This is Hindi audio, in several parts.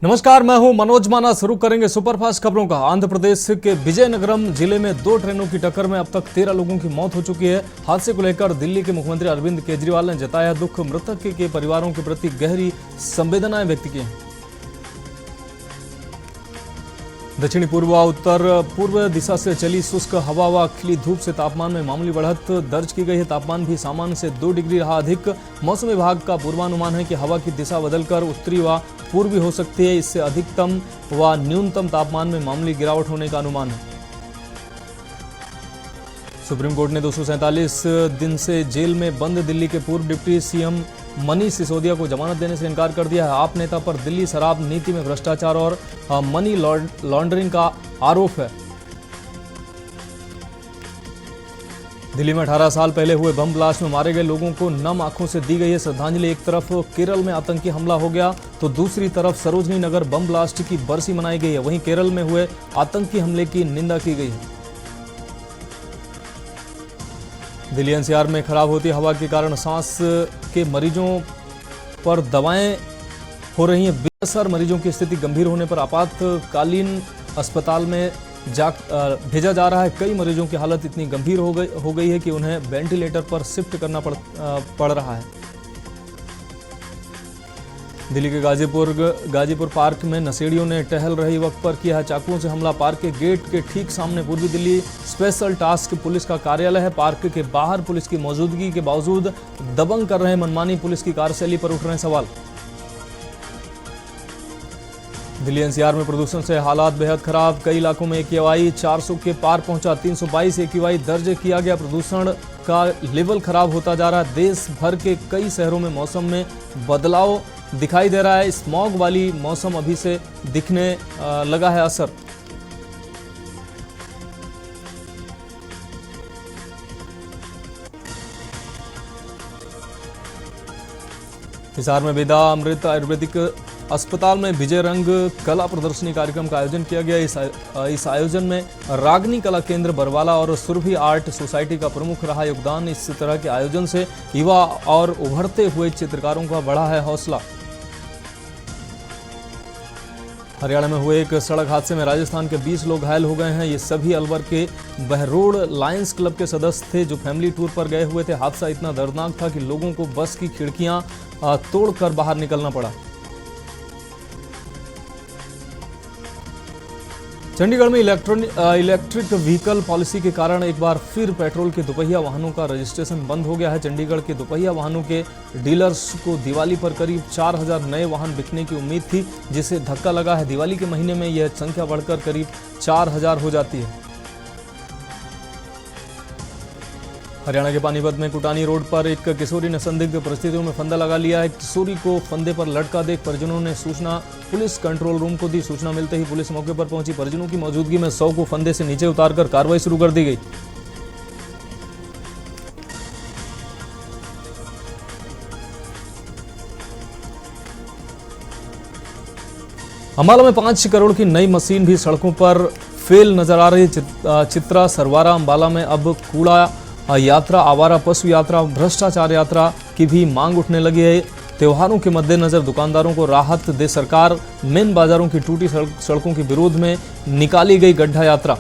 नमस्कार, मैं हूं मनोज माना। शुरू करेंगे सुपरफास्ट खबरों का। आंध्र प्रदेश के विजयनगरम जिले में 2 ट्रेनों की टक्कर में अब तक 13 लोगों की मौत हो चुकी है। हादसे को लेकर दिल्ली के मुख्यमंत्री अरविंद केजरीवाल ने जताया दुख। मृतक के परिवारों के प्रति गहरी संवेदनाएं व्यक्त की हैं। दक्षिणी पूर्व व उत्तर पूर्व दिशा से चली शुष्क हवा व खिली धूप से तापमान में मामूली बढ़त दर्ज की गई है। तापमान भी सामान्य से 2 डिग्री रहा अधिक। मौसम विभाग का पूर्वानुमान है कि हवा की दिशा बदलकर उत्तरी व पूर्वी हो सकती है। इससे अधिकतम व न्यूनतम तापमान में मामूली गिरावट होने का अनुमान है। सुप्रीम कोर्ट ने 247 दिन से जेल में बंद दिल्ली के पूर्व डिप्टी सीएम मनीष सिसोदिया को जमानत देने से इनकार कर दिया है। आप नेता पर दिल्ली शराब नीति में भ्रष्टाचार और मनी लॉन्ड्रिंग का आरोप है। दिल्ली में 18 साल पहले हुए बम ब्लास्ट में मारे गए लोगों को नम आंखों से दी गई है श्रद्धांजलि। एक तरफ केरल में आतंकी हमला हो गया तो दूसरी तरफ सरोजनी नगर बम ब्लास्ट की बरसी मनाई गई है। वहीं केरल में हुए आतंकी हमले की निंदा की गई है। दिल्ली एनसीआर में खराब होती हवा के कारण सांस के मरीजों पर दवाएं हो रही हैं बेअसर। मरीजों की स्थिति गंभीर होने पर आपातकालीन अस्पताल में भेजा जा रहा है। कई मरीजों की हालत इतनी गंभीर हो गई है कि उन्हें वेंटिलेटर पर शिफ्ट करना पड़ रहा है। दिल्ली के गाजीपुर पार्क में नशेड़ियों ने टहल रही वक्त पर किया है चाकुओं से हमला। पार्क के गेट के ठीक सामने पूर्वी दिल्ली स्पेशल टास्क पुलिस का कार्यालय है। पार्क के बाहर पुलिस की मौजूदगी के बावजूद दबंग कर रहे मनमानी पुलिस की कार्यशैली पर उठ रहे सवाल। दिल्ली एनसीआर में प्रदूषण से हालात बेहद खराब। कई इलाकों में AQI 400 के पार पहुंचा। 322 AQI दर्ज किया गया। प्रदूषण का लेवल खराब होता जा रहा है। देश भर के कई शहरों में मौसम में बदलाव दिखाई दे रहा है। स्मॉग वाली मौसम अभी से दिखने लगा है असर। हिसार में वेदा अमृत आयुर्वेदिक अस्पताल में विजय रंग कला प्रदर्शनी कार्यक्रम का आयोजन किया गया। इस आयोजन में रागनी कला केंद्र बरवाला और सुरभि आर्ट सोसाइटी का प्रमुख रहा योगदान। इस तरह के आयोजन से युवा और उभरते हुए चित्रकारों का बढ़ा है हौसला। हरियाणा में हुए एक सड़क हादसे में राजस्थान के 20 लोग घायल हो गए हैं। ये सभी अलवर के बहरोड लायंस क्लब के सदस्य थे जो फैमिली टूर पर गए हुए थे। हादसा इतना दर्दनाक था कि लोगों को बस की खिड़कियां तोड़कर बाहर निकलना पड़ा। चंडीगढ़ में इलेक्ट्रिक व्हीकल पॉलिसी के कारण एक बार फिर पेट्रोल के दोपहिया वाहनों का रजिस्ट्रेशन बंद हो गया है। चंडीगढ़ के दोपहिया वाहनों के डीलर्स को दिवाली पर करीब 4000 नए वाहन बिकने की उम्मीद थी, जिसे धक्का लगा है। दिवाली के महीने में यह संख्या बढ़कर करीब 4000 हो जाती है। हरियाणा के पानीपत में कुटानी रोड पर एक किशोरी ने संदिग्ध परिस्थितियों में फंदा लगा लिया है। किशोरी को फंदे पर लटका देख परिजनों ने सूचना पुलिस कंट्रोल रूम को दी। सूचना मिलते ही पुलिस मौके पर पहुंची। परिजनों की मौजूदगी में 100 को फंदे से नीचे उतारकर कार्रवाई शुरू कर दी गई। अंबाला में 5 करोड़ की नई मशीन भी सड़कों पर फेल नजर आ रही है। चित्रा सरवारा अंबाला में अब कूड़ा यात्रा, आवारा पशु यात्रा, भ्रष्टाचार यात्रा की भी मांग उठने लगी है। त्योहारों के मद्देनजर दुकानदारों को राहत दे सरकार। मेन बाजारों की टूटी सड़कों के विरोध में निकाली गई गड्ढा यात्रा।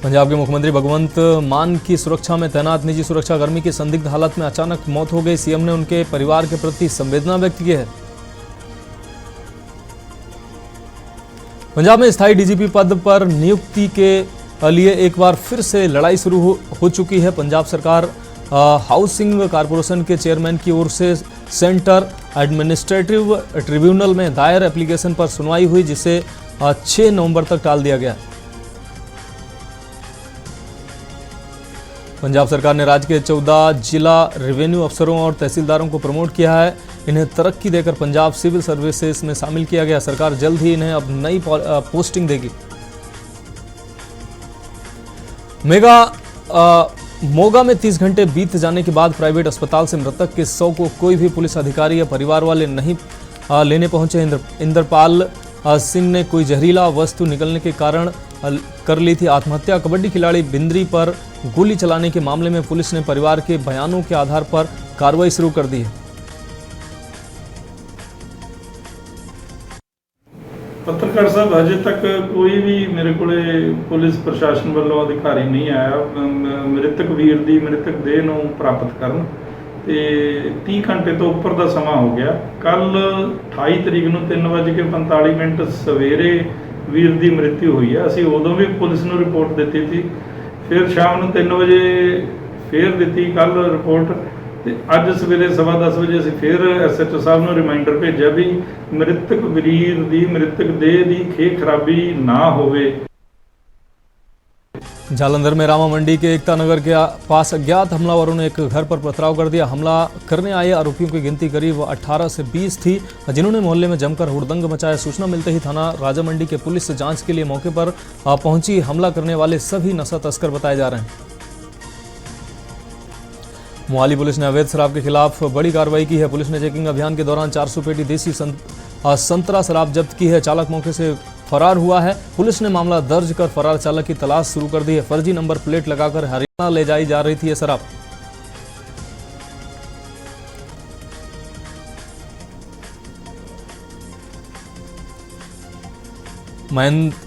पंजाब के मुख्यमंत्री भगवंत मान की सुरक्षा में तैनात निजी सुरक्षाकर्मी की संदिग्ध हालत में अचानक मौत हो गई। सीएम ने उनके परिवार के प्रति संवेदना व्यक्त की है। पंजाब में स्थायी डीजीपी पद पर नियुक्ति के लिए एक बार फिर से लड़ाई शुरू हो चुकी है। पंजाब सरकार हाउसिंग कॉरपोरेशन के चेयरमैन की ओर से सेंटर एडमिनिस्ट्रेटिव ट्रिब्यूनल में दायर एप्लीकेशन पर सुनवाई हुई, जिसे 6 नवंबर तक टाल दिया गया। पंजाब सरकार ने राज्य के 14 जिला रेवेन्यू अफसरों और तहसीलदारों को प्रमोट किया है। इन्हें तरक्की देकर पंजाब सिविल सर्विसेज में शामिल किया गया। सरकार जल्द ही इन्हें अब नई पोस्टिंग देगी। मोगा में 30 घंटे बीत जाने के बाद प्राइवेट अस्पताल से मृतक के शव को कोई भी पुलिस अधिकारी या परिवार वाले नहीं लेने पहुंचे। इंद्रपाल सिंह ने कोई जहरीला वस्तु निकलने के कर ली थी आत्महत्या। कबड्डी खिलाड़ी बिंद्री पर गोली चलाने के मामले में पुलिस ने परिवार के बयानों के आधार पर कार्रवाई शुरू कर दी है। पत्रकार साहब, अजे तक कोई भी मेरे को पुलिस प्रशासन वालों अधिकारी नहीं आया मृतक वीर की मृतक देह नूं प्राप्त करन। ते 30 घंटे तो उपर का समा हो गया। कल 28 तरीक नूं 3:45 सवेरे वीर की मृत्यु हुई है। असीं उदों भी पुलिस नूं रिपोर्ट दी थी, फिर शाम नूं 3 बजे फिर दी कल रिपोर्ट, ते अज सवेरे 10:15 बजे असीं फिर SHO साहब नूं रिमाइंडर भेजा भी मृतक वीर की मृतक देह की खेह खराबी ना होवे। जालंधर में रामा मंडी के एकता नगर के पास अज्ञात हमलावरों ने एक घर पर पथराव कर दिया। हमला करने आए आरोपियों की गिनती करीब 18 से 20 थी, जिन्होंने मोहल्ले में जमकर हुड़दंग मचाया। सूचना मिलते ही थाना राजा मंडी के पुलिस जांच के लिए मौके पर पहुंची। हमला करने वाले सभी नशा तस्कर बताए जा रहे हैं। मोहाली पुलिस ने अवैध शराब के खिलाफ बड़ी कार्रवाई की है। पुलिस ने चेकिंग अभियान के दौरान 400 पेटी देसी संतरा शराब जब्त की है। चालक मौके से फरार हुआ है। पुलिस ने मामला दर्ज कर फरार चालक की तलाश शुरू कर दी है। फर्जी नंबर प्लेट लगाकर हरियाणा ले जाई जा रही थी यह शराब।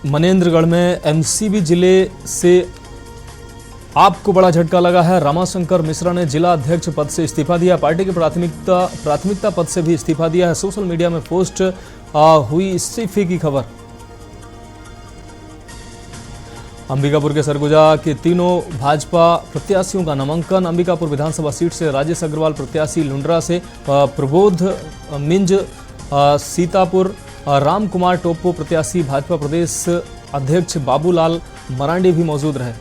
मनेंद्रगढ़ में MCB जिले से आपको बड़ा झटका लगा है। रमाशंकर मिश्रा ने जिला अध्यक्ष पद से इस्तीफा दिया। पार्टी की प्राथमिकता पद से भी इस्तीफा दिया है। सोशल मीडिया में पोस्ट हुई इस्तीफे की खबर। अंबिकापुर के सरगुजा के तीनों भाजपा प्रत्याशियों का नामांकन। अंबिकापुर विधानसभा सीट से राजेश अग्रवाल प्रत्याशी लुंड्रा से, प्रबोध मिंज सीतापुर, राम कुमार टोप्पो प्रत्याशी भाजपा प्रदेश अध्यक्ष बाबूलाल मरांडी भी मौजूद रहे।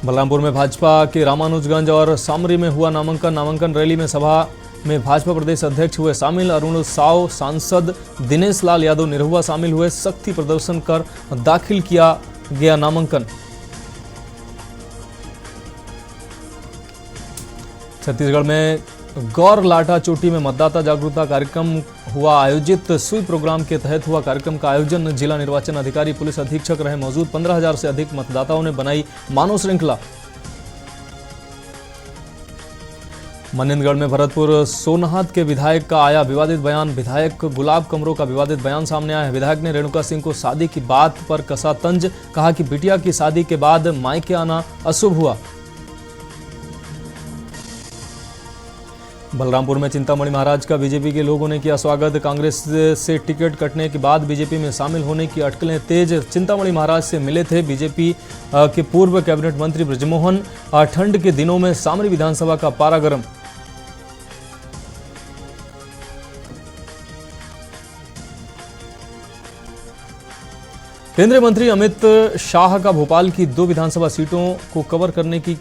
बलरामपुर में भाजपा के रामानुजगंज और सामरी में हुआ नामांकन रैली में सभा में भाजपा प्रदेश अध्यक्ष हुए शामिल। अरुण साव, सांसद दिनेश लाल यादव निरहुआ शामिल हुए। सख्ती प्रदर्शन कर दाखिल किया गया नामांकन। छत्तीसगढ़ में गौर लाटा चोटी में मतदाता जागरूकता कार्यक्रम हुआ आयोजित। स्वीप प्रोग्राम के तहत हुआ कार्यक्रम का आयोजन। जिला निर्वाचन अधिकारी पुलिस अधीक्षक रहे मौजूद। 15,000 से अधिक मतदाताओं ने बनाई मानव श्रृंखला। मनेंद्रगढ़ में भरतपुर सोनहत के विधायक का आया विवादित बयान। विधायक गुलाब कमरों का विवादित बयान सामने आया है। विधायक ने रेणुका सिंह को शादी की बात पर कसा तंज। कहा कि बिटिया की शादी के बाद मायके आना अशुभ हुआ। बलरामपुर में चिंतामणि महाराज का बीजेपी के लोगों ने किया स्वागत। कांग्रेस से टिकट कटने के बाद बीजेपी में शामिल होने की अटकलें तेज। चिंतामणि महाराज से मिले थे बीजेपी के पूर्व कैबिनेट मंत्री ब्रजमोहन। ठंड के दिनों में सामरी विधानसभा का पारा गर्म। केंद्रीय मंत्री अमित शाह का भोपाल की 2 विधानसभा सीटों को कवर करने की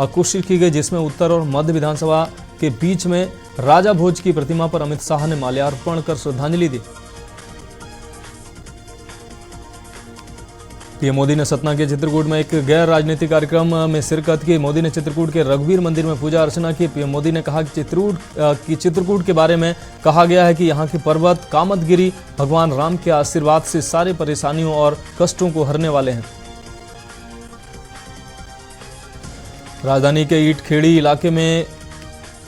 कोशिश की गई, जिसमें उत्तर और मध्य विधानसभा के बीच में राजा भोज की प्रतिमा पर अमित शाह ने माल्यार्पण कर श्रद्धांजलि दी। पीएम मोदी ने सतना के चित्रकूट में एक गैर राजनीतिक कार्यक्रम में शिरकत की। मोदी ने चित्रकूट के रघुवीर मंदिर में पूजा अर्चना की। पीएम मोदी ने कहा कि चित्रकूट के बारे में कहा गया है कि यहाँ के पर्वत कामतगिरी भगवान राम के आशीर्वाद से सारे परेशानियों और कष्टों को हरने वाले हैं। राजधानी के ईटखेड़ी इलाके में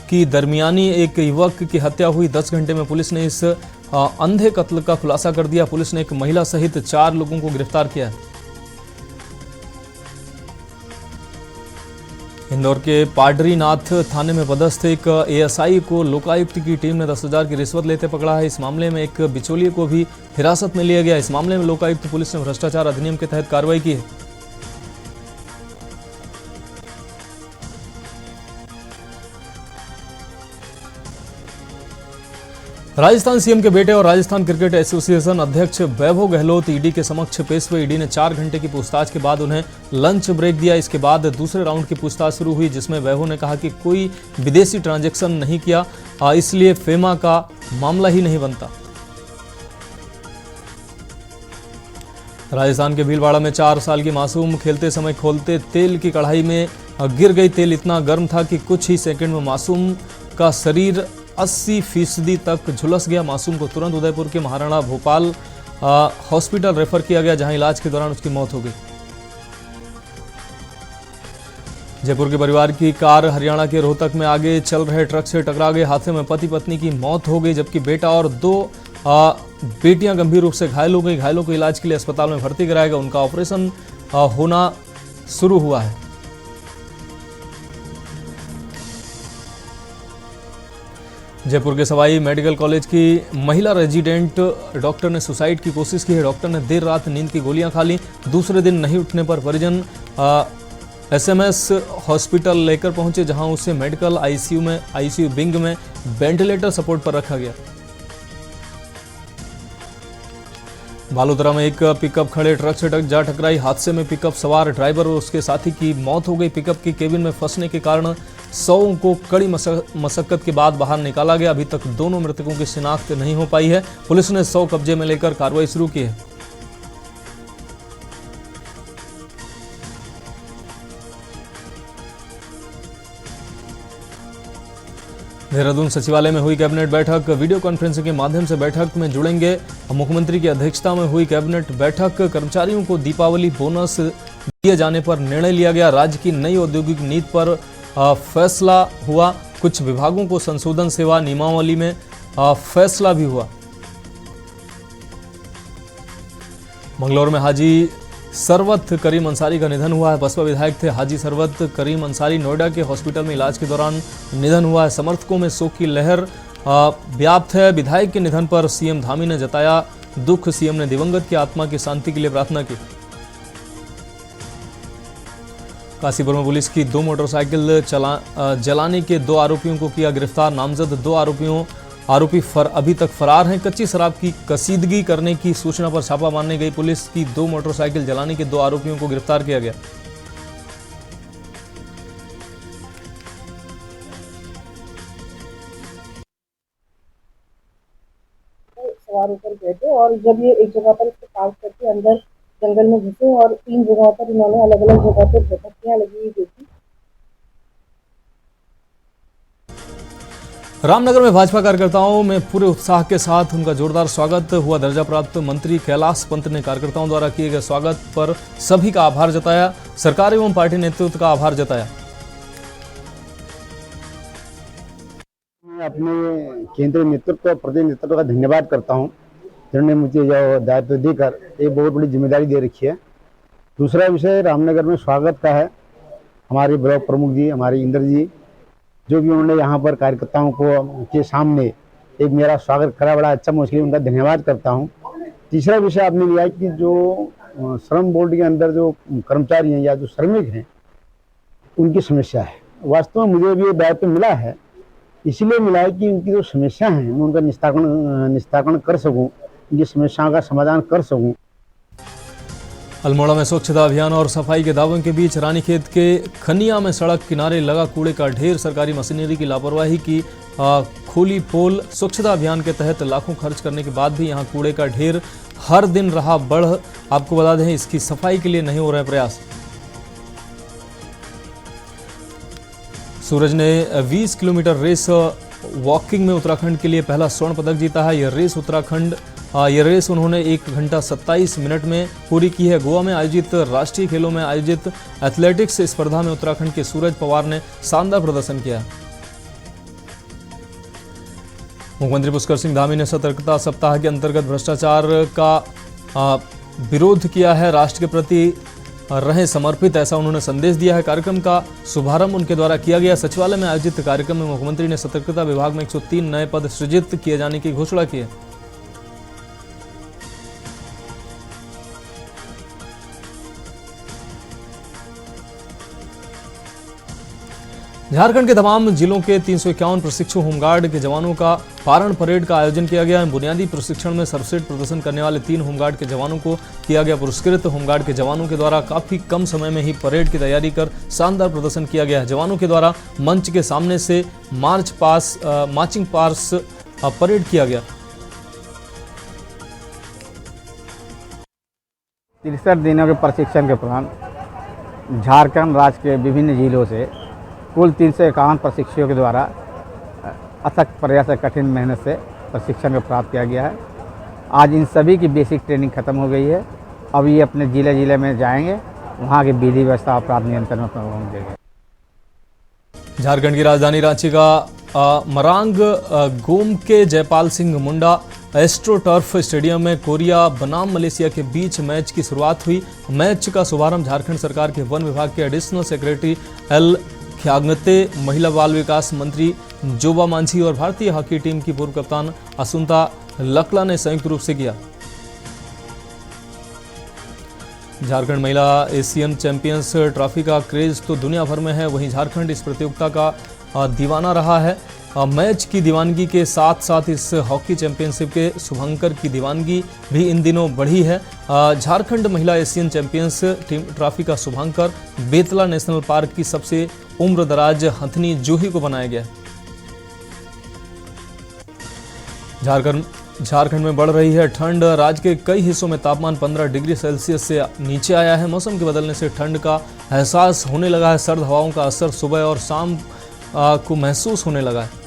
की दरमियानी एक युवक की हत्या हुई। 10 घंटे में पुलिस ने इस अंधे कत्ल का खुलासा कर दिया। पुलिस ने एक महिला सहित 4 लोगों को गिरफ्तार किया है। इंदौर के पाडरीनाथ थाने में पदस्थ एक ASI को लोकायुक्त की टीम ने 10,000 की रिश्वत लेते पकड़ा है। इस मामले में एक बिचौलिए को भी हिरासत में लिया गया। इस मामले में लोकायुक्त पुलिस ने भ्रष्टाचार अधिनियम के तहत कार्रवाई की है। राजस्थान सीएम के बेटे और राजस्थान क्रिकेट एसोसिएशन अध्यक्ष वैभव गहलोत ईडी के समक्ष पेश हुए। ईडी ने 4 घंटे की पूछताछ के बाद उन्हें लंच ब्रेक दिया। इसके बाद दूसरे राउंड की पूछताछ शुरू हुई, जिसमें वैभव ने कहा कि कोई विदेशी ट्रांजैक्शन नहीं किया, इसलिए फेमा का मामला ही नहीं बनता। राजस्थान के भीलवाड़ा में 4 साल की मासूम खेलते समय खोलते तेल की कढ़ाई में गिर गई। तेल इतना गर्म था कि कुछ ही सेकंड में मासूम का शरीर 80% तक झुलस गया। मासूम को तुरंत उदयपुर के महाराणा भोपाल हॉस्पिटल रेफर किया गया, जहां इलाज के दौरान उसकी मौत हो गई। जयपुर के परिवार की कार हरियाणा के रोहतक में आगे चल रहे ट्रक से टकरा गई। हादसे में पति पत्नी की मौत हो गई, जबकि बेटा और 2 बेटियां गंभीर रूप से घायल हो गई। घायलों को इलाज के लिए अस्पताल में भर्ती कराया गया, उनका ऑपरेशन होना शुरू हुआ है। जयपुर के सवाई मेडिकल कॉलेज की महिला रेजिडेंट डॉक्टर ने सुसाइड की कोशिश की है। डॉक्टर ने देर रात नींद की गोलियां खा ली। दूसरे दिन नहीं उठने पर परिजन एसएमएस हॉस्पिटल लेकर पहुंचे, जहां उसे मेडिकल आईसीयू विंग में वेंटिलेटर सपोर्ट पर रखा गया। बालोतरा में एक पिकअप खड़े ट्रक से टकराई। हादसे में पिकअप सवार ड्राइवर और उसके साथी की मौत हो गई। पिकअप की केबिन में फंसने के कारण 100 को कड़ी मशक्कत के बाद बाहर निकाला गया। अभी तक दोनों मृतकों की शिनाख्त नहीं हो पाई है। पुलिस ने 100 कब्जे में लेकर कार्रवाई शुरू की है। देहरादून सचिवालय में हुई कैबिनेट बैठक। वीडियो कॉन्फ्रेंसिंग के माध्यम से बैठक में जुड़ेंगे मुख्यमंत्री की अध्यक्षता में हुई कैबिनेट बैठक। कर्मचारियों को दीपावली बोनस दिए जाने पर निर्णय लिया गया। राज्य की नई औद्योगिक नीति पर फैसला हुआ। कुछ विभागों को संशोधन सेवा नियमावली में फैसला भी हुआ। मंगलौर में हाजी सरवत करीम अंसारी का निधन हुआ है। बसपा विधायक थे हाजी सरवत करीम अंसारी। नोएडा के हॉस्पिटल में इलाज के दौरान निधन हुआ है। समर्थकों में शोक की लहर व्याप्त है। विधायक के निधन पर सीएम धामी ने जताया दुख। सीएम ने दिवंगत की आत्मा की शांति के लिए प्रार्थना की। काशीपुर में पुलिस की 2 मोटरसाइकिल जलाने के 2 आरोपियों को किया गिरफ्तार। नामजद 2 आरोपी अभी तक फरार हैं। कच्ची शराब की कसीदगी करने की सूचना पर छापा मारने गई पुलिस की 2 मोटरसाइकिल जलाने के 2 आरोपियों को गिरफ्तार किया गया। सवार होकर गए थे और जब ये एक जगह पर इसको पास करके अंदर जंगल में घुसे और 3 जगहों पर इन्होंने अलग अलग जगह पर झपकियां लगी हुई देखी। रामनगर में भाजपा कार्यकर्ताओं में पूरे उत्साह के साथ उनका जोरदार स्वागत हुआ। दर्जा प्राप्त मंत्री कैलाश पंत ने कार्यकर्ताओं द्वारा किए गए स्वागत पर सभी का आभार जताया। सरकार एवं पार्टी नेतृत्व का आभार जताया। मैं अपने केंद्रीय नेतृत्व और प्रदेश नेतृत्व का धन्यवाद करता हूं, जिन्होंने मुझे जो दायित्व देकर एक बहुत बड़ी जिम्मेदारी दे रखी है। दूसरा विषय रामनगर में स्वागत का है। हमारे ब्लॉक प्रमुख जी, हमारे इंद्र जी, जो भी उन्होंने यहाँ पर कार्यकर्ताओं को के सामने एक मेरा स्वागत करा, बड़ा अच्छा, मैं उसके लिए उनका धन्यवाद करता हूँ। तीसरा विषय आपने लिया कि जो श्रम बोर्ड के अंदर जो कर्मचारी हैं या जो श्रमिक हैं, उनकी समस्या है। वास्तव में मुझे भी ये दायित्व मिला है, इसलिए मिला है कि उनकी जो समस्या हैं मैं उनका निस्तारण कर सकूँ, उनकी समस्याओं का समाधान कर सकूँ। अल्मोड़ा में स्वच्छता अभियान और सफाई के दावों के बीच रानीखेत के खनिया में सड़क किनारे लगा कूड़े का ढेर। सरकारी मशीनरी की लापरवाही की खोली पोल। स्वच्छता अभियान के तहत लाखों खर्च करने के बाद भी यहां कूड़े का ढेर हर दिन रहा बढ़। आपको बता दें, इसकी सफाई के लिए नहीं हो रहे प्रयास। सूरज ने 20 किलोमीटर रेस वॉकिंग में उत्तराखंड के लिए पहला स्वर्ण पदक जीता है। यह रेस उन्होंने 1 घंटा 27 मिनट में पूरी की है। गोवा में आयोजित राष्ट्रीय खेलों में आयोजित एथलेटिक्स स्पर्धा में उत्तराखंड के सूरज पवार ने शानदार प्रदर्शन किया। मुख्यमंत्री पुष्कर सिंह धामी ने सतर्कता सप्ताह के अंतर्गत भ्रष्टाचार का विरोध किया है। राष्ट्र के प्रति रहें समर्पित, ऐसा उन्होंने संदेश दिया है। कार्यक्रम का शुभारंभ उनके द्वारा किया गया। सचिवालय में आयोजित कार्यक्रम में मुख्यमंत्री ने सतर्कता विभाग में 103 नए पद सृजित किए जाने की घोषणा की है। झारखंड के तमाम जिलों के 351 प्रशिक्षु होमगार्ड के जवानों का पारण परेड का आयोजन किया गया है। बुनियादी प्रशिक्षण में सर्वश्रेष्ठ प्रदर्शन करने वाले 3 होमगार्ड के जवानों को किया गया पुरस्कृत। होमगार्ड के जवानों के द्वारा काफी कम समय में ही परेड की तैयारी कर शानदार प्रदर्शन किया गया है। जवानों के द्वारा मंच के सामने से मार्चिंग पास परेड किया गया। 63 दिनों के प्रशिक्षण के दौरान झारखंड राज्य के विभिन्न जिलों से कुल 351 प्रशिक्षुओं के द्वारा अथक प्रयास कठिन मेहनत से प्रशिक्षण को प्राप्त किया गया है। आज इन सभी की बेसिक ट्रेनिंग खत्म हो गई है। अब ये अपने ज़िले ज़िले में जाएंगे, वहाँ की विधि व्यवस्था अपराध नियंत्रण में पहुँचेंगे। झारखंड की राजधानी रांची का मरांग गोम के Jaipal Singh Munda astro turf stadium में कोरिया बनाम मलेशिया के बीच मैच की शुरुआत हुई। मैच का शुभारंभ झारखंड सरकार के वन विभाग के एडिशनल सेक्रेटरी एल ख्यागते, महिला बाल विकास मंत्री जोबा मांझी और भारतीय हॉकी टीम की पूर्व कप्तान असुंता लकला ने संयुक्त रूप से किया। झारखंड महिला एशियन चैंपियंस ट्रॉफी का क्रेज तो दुनिया भर में है, वहीं झारखंड इस प्रतियोगिता का दीवाना रहा है। मैच की दीवानगी के साथ साथ इस हॉकी चैंपियनशिप के शुभंकर की दीवानगी भी इन दिनों बढ़ी है। झारखंड महिला एशियन चैंपियंस टीम ट्रॉफी का शुभंकर बेतला नेशनल पार्क की सबसे उम्रदराज हथनी जूही को बनाया गया। झारखंड में बढ़ रही है ठंड। राज्य के कई हिस्सों में तापमान 15 डिग्री सेल्सियस से नीचे आया है। मौसम के बदलने से ठंड का एहसास होने लगा है। सर्द हवाओं का असर सुबह और शाम को महसूस होने लगा है।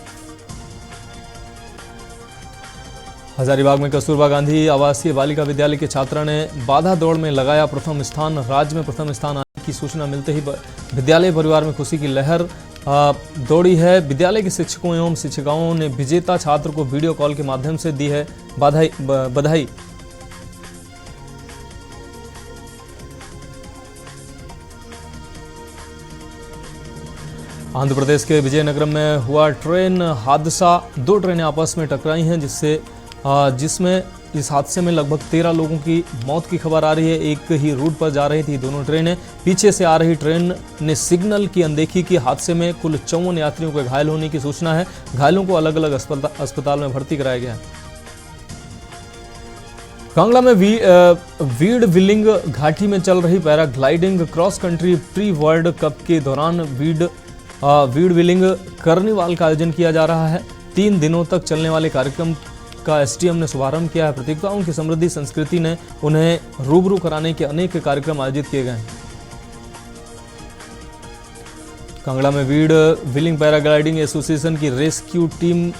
हजारीबाग में कस्तूरबा गांधी आवासीय बालिका विद्यालय के छात्रा ने बाधा दौड़ में लगाया प्रथम स्थान। राज्य में प्रथम स्थान आने की सूचना मिलते ही विद्यालय परिवार में खुशी की लहर दौड़ी है। विद्यालय के शिक्षकों एवं शिक्षिकाओं ने विजेता छात्र को वीडियो कॉल के माध्यम से दी है बधाई। आंध्र प्रदेश के विजयनगरम में हुआ ट्रेन हादसा। 2 ट्रेनें आपस में टकराई हैं, जिसमें इस हादसे में लगभग 13 लोगों की मौत की खबर आ रही है। एक ही रूट पर जा रही थी दोनों ट्रेनें। पीछे से आ रही ट्रेन ने सिग्नल की अनदेखी की। हादसे में कुल 54 यात्रियों के घायल होने की सूचना है। घायलों को अलग अलग अस्पताल में भर्ती कराया गया है। कांगड़ा में वीड विलिंग घाटी में चल रही paragliding cross country pre world cup के दौरान वीड विलिंग कार्निवाल का आयोजन किया जा रहा है। 3 दिनों तक चलने वाले कार्यक्रम का एसडीएम ने शुभारंभ किया है। प्रतियोगिताओं की समृद्धि संस्कृति ने उन्हें रूबरू कराने के अनेक कार्यक्रम आयोजित किए गए। कांगड़ा में वीड विलिंग पैराग्लाइडिंग एसोसिएशन की रेस्क्यू टीम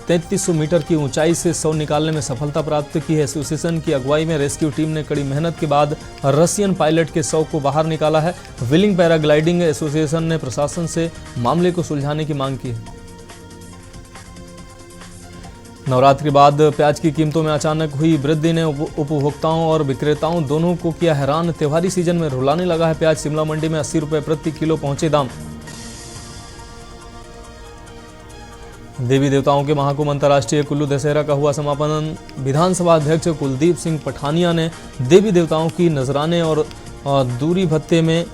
3300 मीटर की ऊंचाई से 100 निकालने में सफलता प्राप्त की है। एसोसिएशन की अगुवाई में रेस्क्यू टीम ने कड़ी मेहनत के बाद रशियन पायलट के 100 को बाहर निकाला है। विलिंग पैराग्लाइडिंग एसोसिएशन ने प्रशासन से मामले को सुलझाने की मांग की है। नवरात्र के बाद प्याज की कीमतों में अचानक हुई वृद्धि ने उपभोक्ताओं और विक्रेताओं दोनों को किया हैरान। त्योहारी सीजन में रुलाने लगा है प्याज। शिमला मंडी में 80 रुपए प्रति किलो पहुंचे दाम। देवी देवताओं के महाकुंभ अंतर्राष्ट्रीय कुल्लू दशहरा का हुआ समापन। विधानसभा अध्यक्ष कुलदीप सिंह पठानिया ने देवी देवताओं की नजराने और दूरी भत्ते में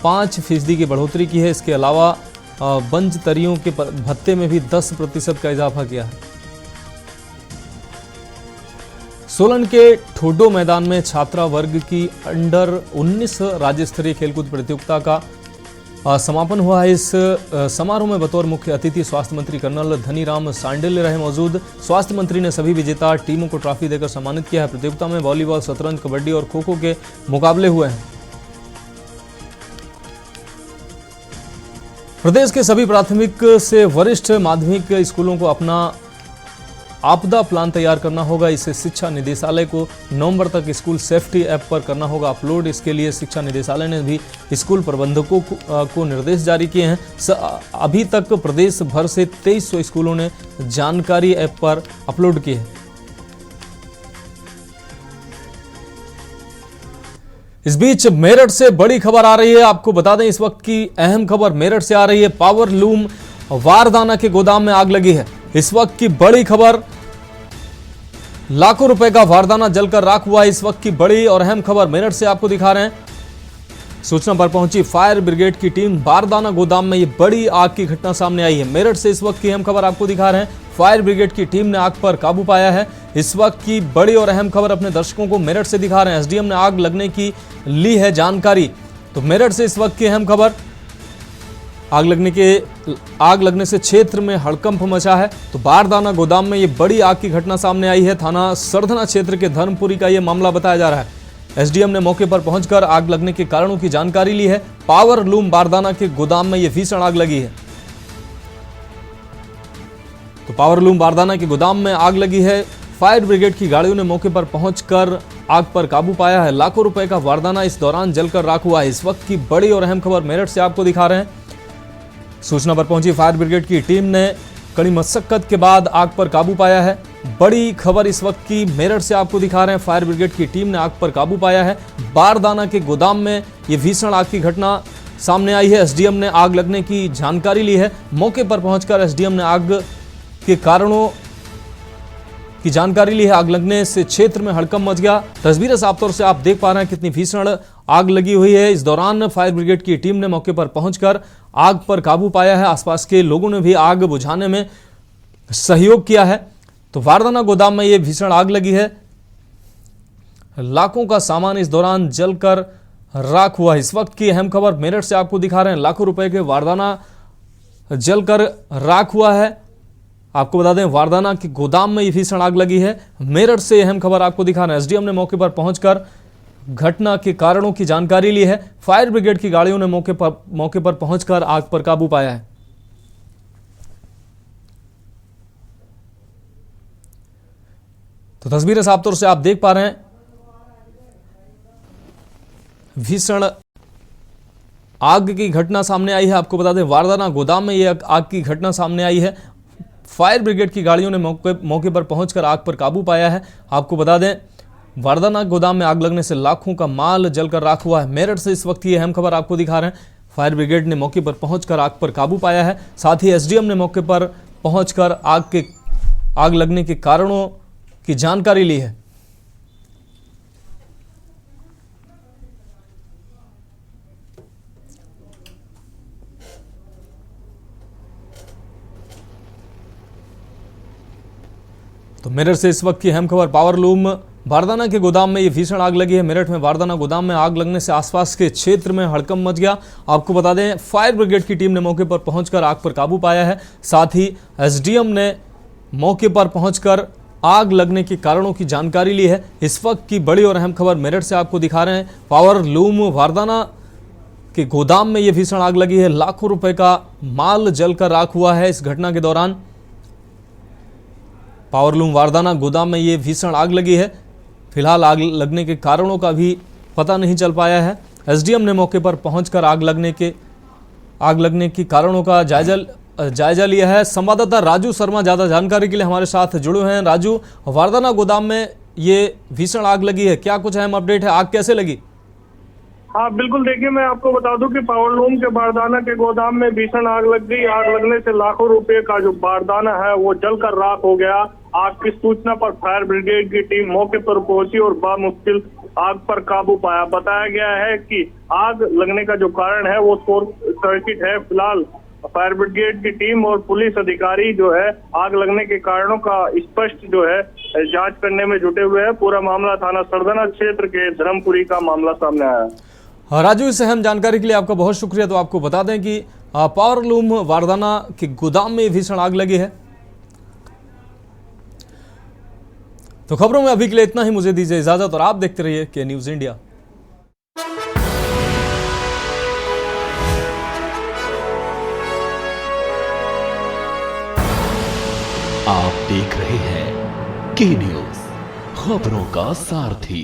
5% की बढ़ोतरी की है। इसके अलावा बंजतरियों के भत्ते में भी 10% का इजाफा किया है। सोलन के ठोडो मैदान में छात्रा वर्ग की अंडर 19 राज्य स्तरीय खेलकूद प्रतियोगिता का समापन हुआ है। इस समारोह में बतौर मुख्य अतिथि स्वास्थ्य मंत्री कर्नल धनीराम सांडिल्य रहे मौजूद। स्वास्थ्य मंत्री ने सभी विजेता टीमों को ट्रॉफी देकर सम्मानित किया है। प्रतियोगिता में वॉलीबॉल, शतरंज, कबड्डी और खो खो के मुकाबले हुए हैं। प्रदेश के सभी प्राथमिक से वरिष्ठ माध्यमिक स्कूलों को अपना आपदा प्लान तैयार करना होगा। इसे शिक्षा निदेशालय को नवंबर तक स्कूल सेफ्टी ऐप पर करना होगा अपलोड। इसके लिए शिक्षा निदेशालय ने भी स्कूल प्रबंधकों को निर्देश जारी किए हैं। अभी तक प्रदेश भर से 2300 स्कूलों ने जानकारी ऐप पर अपलोड की है। इस बीच मेरठ से बड़ी खबर आ रही है। आपको बता दें, इस वक्त की अहम खबर मेरठ से आ रही है। पावर लूम वारदाना के गोदाम में आग लगी है। इस वक्त की बड़ी खबर, लाखों रुपए का वारदाना जलकर राख हुआ है। इस वक्त की बड़ी और अहम खबर मेरठ से आपको दिखा रहे हैं। सूचना पर पहुंची फायर ब्रिगेड की टीम। बारदाना गोदाम में ये बड़ी आग की घटना सामने आई है। मेरठ से इस वक्त की अहम खबर आपको दिखा रहे हैं। फायर ब्रिगेड की टीम ने आग पर काबू पाया है। इस वक्त की बड़ी और अहम खबर अपने दर्शकों को मेरठ से दिखा रहे हैं। एसडीएम ने आग लगने की ली है जानकारी। तो मेरठ से इस वक्त की अहम खबर, आग लगने से क्षेत्र में हड़कंप मचा है। तो बारदाना गोदाम में ये बड़ी आग की घटना सामने आई है। थाना सरधना क्षेत्र के धर्मपुरी का ये मामला बताया जा रहा है। एसडीएम ने मौके पर पहुंचकर आग लगने के कारणों की जानकारी ली है। पावर लूम बारदाना के गोदाम में ये भीषण आग लगी है। तो पावर लूम बारदाना के गोदाम में आग लगी है। फायर ब्रिगेड की गाड़ियों ने मौके पर पहुंचकर आग पर काबू पाया है। लाखों रुपए का वारदाना इस दौरान जलकर राख हुआ है। इस वक्त की बड़ी और अहम खबर मेरठ से आपको दिखा रहे हैं। सूचना पर पहुंची फायर ब्रिगेड की टीम ने कड़ी मशक्कत के बाद आग पर काबू पाया है। बड़ी खबर इस वक्त की मेरठ से आपको दिखा रहे हैं। फायर ब्रिगेड की टीम ने आग पर काबू पाया है। बारदाना के गोदाम में ये भीषण आग की घटना सामने आई है। एसडीएम ने आग लगने की जानकारी ली है। मौके पर पहुंचकर एसडीएम ने आग के कारणों की जानकारी ली है। आग लगने से क्षेत्र में हड़कंप मच गया। तस्वीरें साफ तौर से आप देख पा रहे हैं कितनी भीषण आग लगी हुई है। इस दौरान फायर ब्रिगेड की टीम ने मौके पर पहुंचकर आग पर काबू पाया है। आसपास के लोगों ने भी आग बुझाने में सहयोग किया है। तो वारदाना गोदाम में यह भीषण आग लगी है। लाखों का सामान इस दौरान जलकर राख हुआ। इस वक्त की अहम खबर मेरठ से आपको दिखा रहे हैं। लाखों रुपए के वारदाना जलकर राख हुआ है। आपको बता दें वारदाना के गोदाम में ये भीषण आग लगी है। मेरठ से अहम खबर आपको दिखा रहे हैं। एसडीएम ने मौके पर पहुंचकर घटना के कारणों की जानकारी ली है। फायर ब्रिगेड की गाड़ियों ने मौके पर पहुंचकर आग पर काबू पाया है। तो तस्वीरें साफ तौर से आप देख पा रहे हैं। भीषण आग की घटना सामने आई है। आपको बता दें वारदाना गोदाम में यह आग की घटना सामने आई है। फायर ब्रिगेड की गाड़ियों ने मौके पर पहुंचकर आग पर काबू पाया है। आपको बता दें वारदाना गोदाम में आग लगने से लाखों का माल जलकर राख हुआ है। मेरठ से इस वक्त ये अहम खबर आपको दिखा रहे हैं। फायर ब्रिगेड ने मौके पर पहुंचकर आग पर काबू पाया है। साथ ही एसडीएम ने मौके पर पहुंचकर आग लगने के कारणों की जानकारी ली है। तो मेरठ से इस वक्त की अहम खबर पावर लूम वारदाना के गोदाम में ये भीषण आग लगी है। मेरठ में वारदाना गोदाम में आग लगने से आसपास के क्षेत्र में हड़कंप मच गया। आपको बता दें फायर ब्रिगेड की टीम ने मौके पर पहुंचकर आग पर काबू पाया है। साथ ही एसडीएम ने मौके पर पहुंचकर आग लगने के कारणों की जानकारी ली है। इस वक्त की बड़ी और अहम खबर मेरठ से आपको दिखा रहे हैं। पावर लूम वारदाना के गोदाम में ये भीषण आग लगी है। लाखों रुपए का माल जलकर राख हुआ है। इस घटना के दौरान पावरलूम वारदाना गोदाम में ये भीषण आग लगी है। फिलहाल आग लगने के कारणों का भी पता नहीं चल पाया है। एसडीएम ने मौके पर पहुंचकर आग लगने के कारणों का जायजा लिया है। संवाददाता राजू शर्मा ज्यादा जानकारी के लिए हमारे साथ जुड़े हैं। राजू, वारदाना गोदाम में ये भीषण आग लगी है, क्या कुछ अहम अपडेट है? आग कैसे लगी? हाँ बिल्कुल, देखिए मैं आपको बता दूं कि पावरलूम के बारदाना के गोदाम में भीषण आग लग गई। आग लगने से लाखों रुपए का जो बारदाना है वो जलकर राख हो गया। आग की सूचना पर फायर ब्रिगेड की टीम मौके पर पहुंची और बामुश्किल आग पर काबू पाया। बताया गया है कि आग लगने का जो कारण है वो शॉर्ट सर्किट है। फिलहाल फायर ब्रिगेड की टीम और पुलिस अधिकारी जो है आग लगने के कारणों का स्पष्ट जो है जांच करने में जुटे हुए हैं। पूरा मामला थाना सरदाना क्षेत्र के धर्मपुरी का मामला सामने आया। राजू, इस अहम जानकारी के लिए आपका बहुत शुक्रिया। तो आपको बता दें कि पावरलूम वारदाना के गोदाम में भीषण आग लगी है। तो खबरों में अभी के लिए इतना ही। मुझे दीजिए इजाजत और आप देखते रहिए के न्यूज इंडिया। आप देख रहे हैं के न्यूज, खबरों का सारथी।